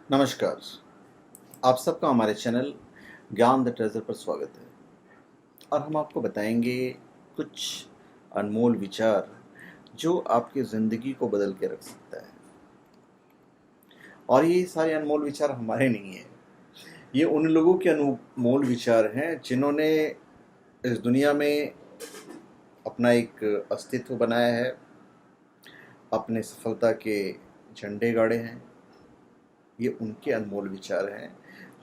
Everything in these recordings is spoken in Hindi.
नमस्कार। आप सबका हमारे चैनल ज्ञान द ट्रेजर पर स्वागत है और हम आपको बताएंगे कुछ अनमोल विचार जो आपकी ज़िंदगी को बदल के रख सकता है। और ये सारे अनमोल विचार हमारे नहीं हैं, ये उन लोगों के अनमोल विचार हैं जिन्होंने इस दुनिया में अपना एक अस्तित्व बनाया है, अपने सफलता के झंडे गाड़े हैं। ये उनके अनमोल विचार हैं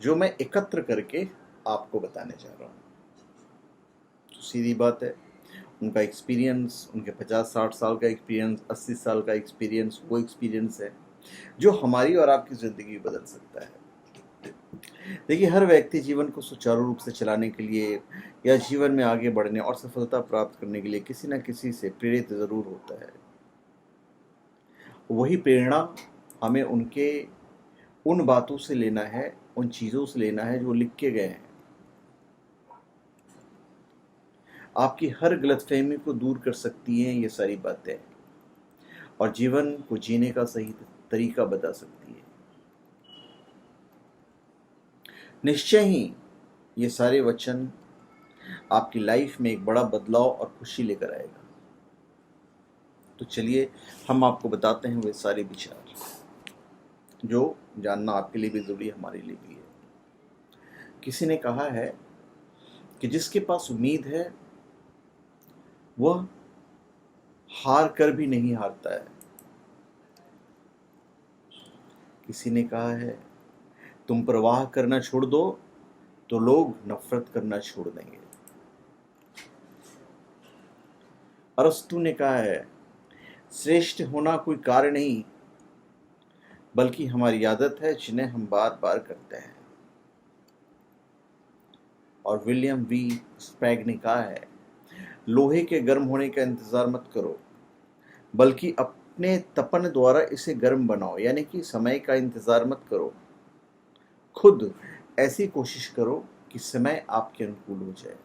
जो मैं एकत्र करके आपको बताने जा रहा हूँ। तो सीधी बात है, उनका एक्सपीरियंस, उनके 50-60 साल का एक्सपीरियंस, 80 साल का एक्सपीरियंस, वो एक्सपीरियंस है जो हमारी और आपकी ज़िंदगी बदल सकता है। देखिए, हर व्यक्ति जीवन को सुचारू रूप से चलाने के लिए या जीवन में आगे बढ़ने और सफलता प्राप्त करने के लिए किसी न किसी से प्रेरित ज़रूर होता है। वही प्रेरणा हमें उनके उन बातों से लेना है, उन चीज़ों से लेना है जो लिख के गए हैं। आपकी हर गलतफहमी को दूर कर सकती हैं ये सारी बातें, और जीवन को जीने का सही तरीका बता सकती है। निश्चय ही ये सारे वचन आपकी लाइफ में एक बड़ा बदलाव और खुशी लेकर आएगा। तो चलिए हम आपको बताते हैं वे सारे विचार जो जानना आपके लिए भी ज़रूरी है, हमारे लिए भी है। किसी ने कहा है कि जिसके पास उम्मीद है वह हार कर भी नहीं हारता है। किसी ने कहा है तुम परवाह करना छोड़ दो तो लोग नफरत करना छोड़ देंगे। अरस्तु ने कहा है श्रेष्ठ होना कोई कार्य नहीं बल्कि हमारी आदत है जिन्हें हम बार बार करते हैं। और विलियम वी स्पैग ने कहा है लोहे के गर्म होने का इंतज़ार मत करो बल्कि अपने तपन द्वारा इसे गर्म बनाओ, यानी कि समय का इंतज़ार मत करो, खुद ऐसी कोशिश करो कि समय आपके अनुकूल हो जाए।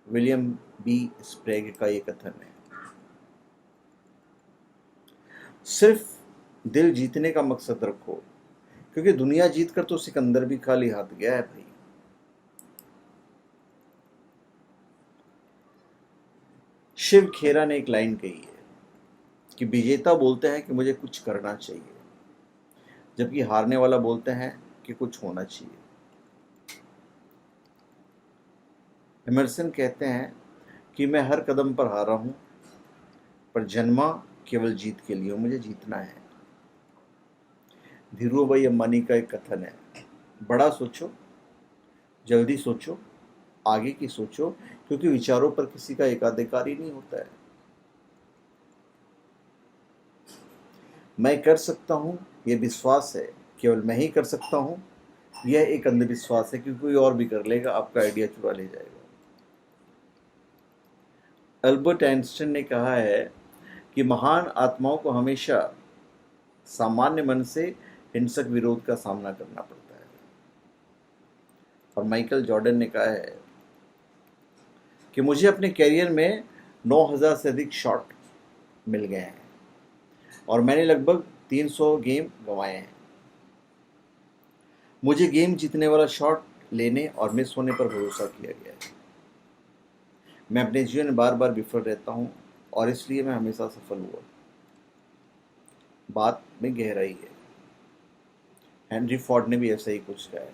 विलियम बी स्प्रैग का ये कथन है। सिर्फ दिल जीतने का मकसद रखो, क्योंकि दुनिया जीत कर तो सिकंदर भी खाली हाथ गया है भाई। शिव खेरा ने एक लाइन कही है कि विजेता बोलते हैं कि मुझे कुछ करना चाहिए, जबकि हारने वाला बोलते हैं कि कुछ होना चाहिए। एमर्सन कहते हैं कि मैं हर कदम पर हारा हूं, पर जन्मा केवल जीत के लिए, मुझे जीतना है। धीरूभाई अंबानी का एक कथन है, बड़ा सोचो, जल्दी सोचो, आगे की सोचो, क्योंकि विचारों पर किसी का एकाधिकार ही नहीं होता है। मैं कर सकता हूं यह विश्वास है, केवल मैं ही कर सकता हूं यह एक अंधविश्वास है, क्योंकि कोई और भी कर लेगा, आपका आइडिया चुरा ले जाएगा। अल्बर्ट आइंस्टाइन ने कहा है कि महान आत्माओं को हमेशा सामान्य मन से हिंसक विरोध का सामना करना पड़ता है। और माइकल जॉर्डन ने कहा है कि मुझे अपने कैरियर में 9000 से अधिक शॉट मिल गए हैं और मैंने लगभग 300 गेम गंवाए हैं। मुझे गेम जीतने वाला शॉट लेने और मिस होने पर भरोसा किया गया है। मैं अपने जीवन में बार बार विफल रहता हूं और इसलिए मैं हमेशा सफल हुआ। बात में गहराई है। हेनरी फोर्ड ने भी ऐसा ही कुछ कहा है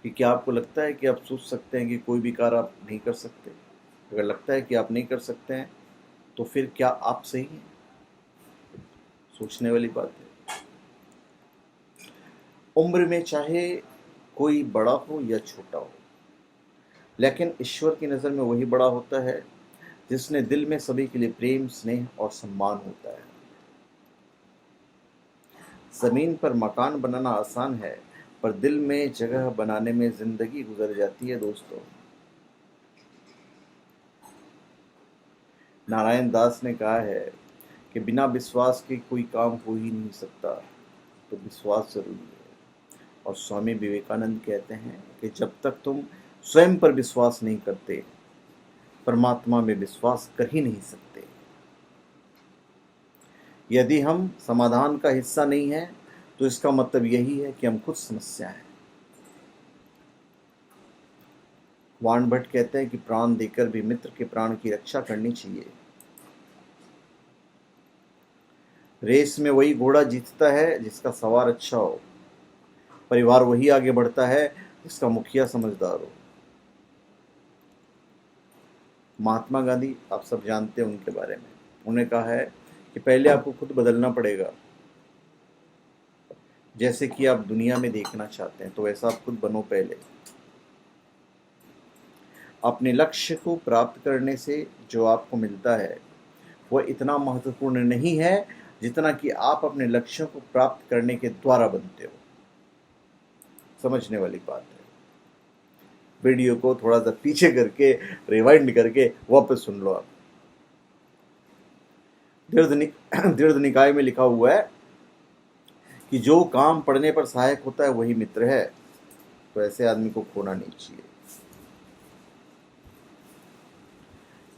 कि क्या आपको लगता है कि आप सोच सकते हैं कि कोई भी कार्य आप नहीं कर सकते? अगर लगता है कि आप नहीं कर सकते हैं तो फिर क्या आप सही हैं? सोचने वाली बात है। उम्र में चाहे कोई बड़ा हो या छोटा हो, लेकिन ईश्वर की नज़र में वही बड़ा होता है जिसने दिल में सभी के लिए प्रेम, स्नेह और सम्मान होता है। ज़मीन पर मकान बनाना आसान है, पर दिल में जगह बनाने में ज़िंदगी गुजर जाती है दोस्तों। नारायण दास ने कहा है कि बिना विश्वास के कोई काम हो ही नहीं सकता, तो विश्वास जरूरी है। और स्वामी विवेकानंद कहते हैं कि जब तक तुम स्वयं पर विश्वास नहीं करते, परमात्मा में विश्वास कर ही नहीं सकते। यदि हम समाधान का हिस्सा नहीं हैं तो इसका मतलब यही है कि हम खुद समस्या हैं। वान भट्ट कहते हैं कि प्राण देकर भी मित्र के प्राण की रक्षा करनी चाहिए। रेस में वही घोड़ा जीतता है जिसका सवार अच्छा हो। परिवार वही आगे बढ़ता है जिसका मुखिया समझदार हो। महात्मा गांधी, आप सब जानते हैं उनके बारे में। उन्होंने कहा है कि पहले आपको खुद बदलना पड़ेगा। जैसे कि आप दुनिया में देखना चाहते हैं तो वैसा आप खुद बनो पहले। अपने लक्ष्य को प्राप्त करने से जो आपको मिलता है वह इतना महत्वपूर्ण नहीं है जितना कि आप अपने लक्ष्यों को प्राप्त करने के द्वारा बनते हो। समझने वाली बात है। वीडियो को थोड़ा सा पीछे करके रिवाइंड करके वापस सुन लो आप। दृढ़ निकाय में लिखा हुआ है कि जो काम पढ़ने पर सहायक होता है वही मित्र है। तो ऐसे आदमी को खोना नहीं चाहिए।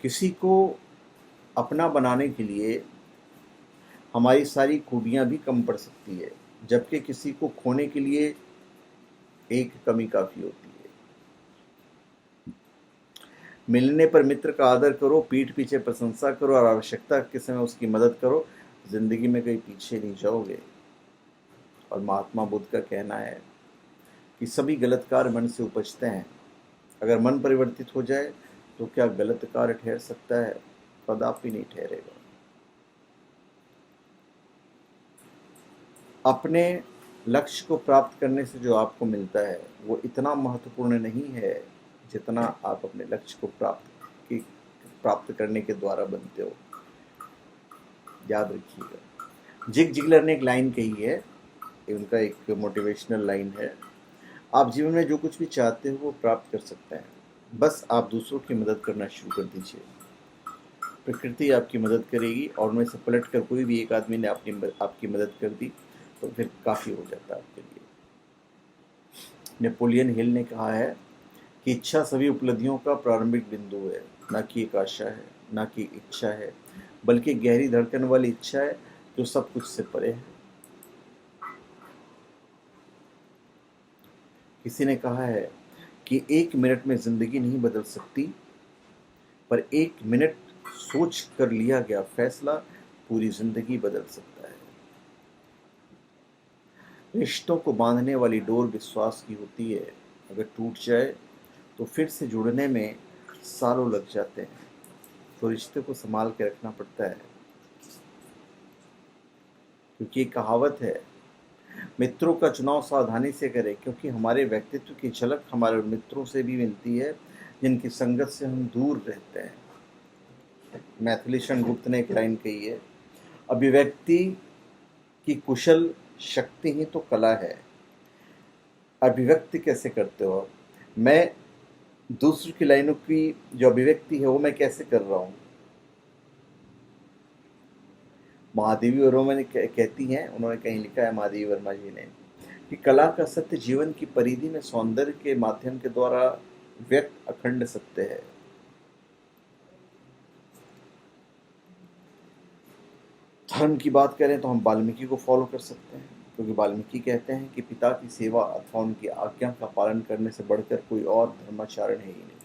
किसी को अपना बनाने के लिए हमारी सारी खूबियां भी कम पड़ सकती है, जबकि किसी को खोने के लिए एक कमी काफी होती है। मिलने पर मित्र का आदर करो, पीठ पीछे प्रशंसा करो और आवश्यकता के समय उसकी मदद करो। जिंदगी में कहीं पीछे नहीं जाओगे। और महात्मा बुद्ध का कहना है कि सभी गलत कार्य मन से उपजते हैं। अगर मन परिवर्तित हो जाए तो क्या गलत कार्य ठहर सकता है? कदापि नहीं ठहरेगा। अपने लक्ष्य को प्राप्त करने से जो आपको मिलता है वो इतना महत्वपूर्ण नहीं है जितना आप अपने लक्ष्य को प्राप्त करने के द्वारा बनते हो। याद रखिएगा। जिग जिगलर ने एक लाइन कही है, उनका एक मोटिवेशनल लाइन है, आप जीवन में जो कुछ भी चाहते हो वो प्राप्त कर सकते हैं, बस आप दूसरों की मदद करना शुरू कर दीजिए। प्रकृति आपकी मदद करेगी और उनमें से पलट कर कोई भी एक आदमी ने आपकी मदद कर दी तो फिर काफ़ी हो जाता है आपके लिए। नेपोलियन हिल ने कहा है कि इच्छा सभी उपलब्धियों का प्रारंभिक बिंदु है, ना कि एक आशा है, ना कि इच्छा है, बल्कि गहरी धड़कन वाली इच्छा है जो सब कुछ से परे है। किसी ने कहा है कि 1 मिनट में जिंदगी नहीं बदल सकती, पर 1 मिनट सोच कर लिया गया फैसला पूरी जिंदगी बदल सकता है। रिश्तों को बांधने वाली डोर विश्वास की होती है। अगर टूट जाए तो फिर से जुड़ने में सालों लग जाते हैं। तो रिश्ते को संभाल के रखना पड़ता है, क्योंकि एक कहावत है, मित्रों का चुनाव सावधानी से करें, क्योंकि हमारे व्यक्तित्व की झलक हमारे मित्रों से भी मिलती है जिनकी संगत से हम दूर रहते हैं। मैथिली शरण गुप्त ने एक लाइन कही है, अभिव्यक्ति की कुशल शक्ति ही तो कला है। अभिव्यक्ति कैसे करते हो आप? मैं दूसरों की लाइनों की जो अभिव्यक्ति है वो मैं कैसे कर रहा हूँ? महादेवी वर्मा ने कहती हैं, उन्होंने कहीं लिखा है महादेवी वर्मा जी ने, कि कला का सत्य जीवन की परिधि में सौंदर्य के माध्यम के द्वारा व्यक्त अखंड सत्य है। धर्म की बात करें तो हम वाल्मीकि को फॉलो कर सकते हैं, क्योंकि वाल्मीकि कहते हैं कि पिता की सेवा अथवा उनकी आज्ञा का पालन करने से बढ़कर कोई और धर्माचरण है ही नहीं।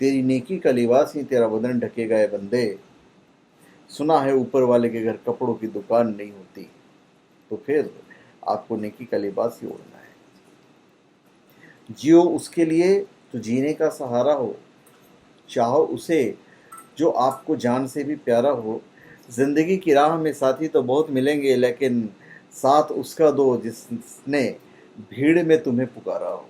तेरी नेकी का लिबास ही तेरा बदन ढकेगा ए बंदे। सुना है ऊपर वाले के घर कपड़ों की दुकान नहीं होती। तो फिर आपको नेकी का लिबास ही ओढ़ना है। जियो उसके लिए तो जीने का सहारा हो, चाहो उसे जो आपको जान से भी प्यारा हो। जिंदगी की राह में साथी तो बहुत मिलेंगे, लेकिन साथ उसका दो जिसने भीड़ में तुम्हें पुकारा हो।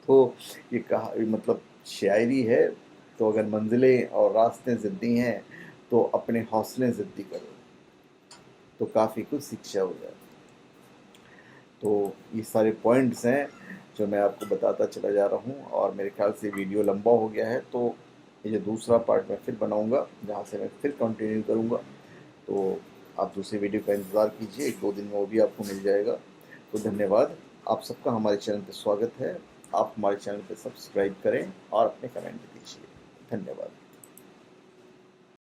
तो ये कहा, मतलब शायरी है। तो अगर मंजिलें और रास्ते ज़िद्दी हैं तो अपने हौसले ज़िद्दी करो, तो काफ़ी कुछ शिक्षा हो जाए। तो ये सारे पॉइंट्स हैं जो मैं आपको बताता चला जा रहा हूँ, और मेरे ख्याल से वीडियो लंबा हो गया है, तो ये दूसरा पार्ट मैं फिर बनाऊँगा जहाँ से मैं फिर कंटिन्यू करूँगा। तो आप दूसरे वीडियो का इंतज़ार कीजिए, 1-2 दिन में वो भी आपको मिल जाएगा। तो धन्यवाद, आप सबका हमारे चैनल पर स्वागत है। आप हमारे चैनल पर सब्सक्राइब करें और अपने कमेंट दीजिए। धन्यवाद।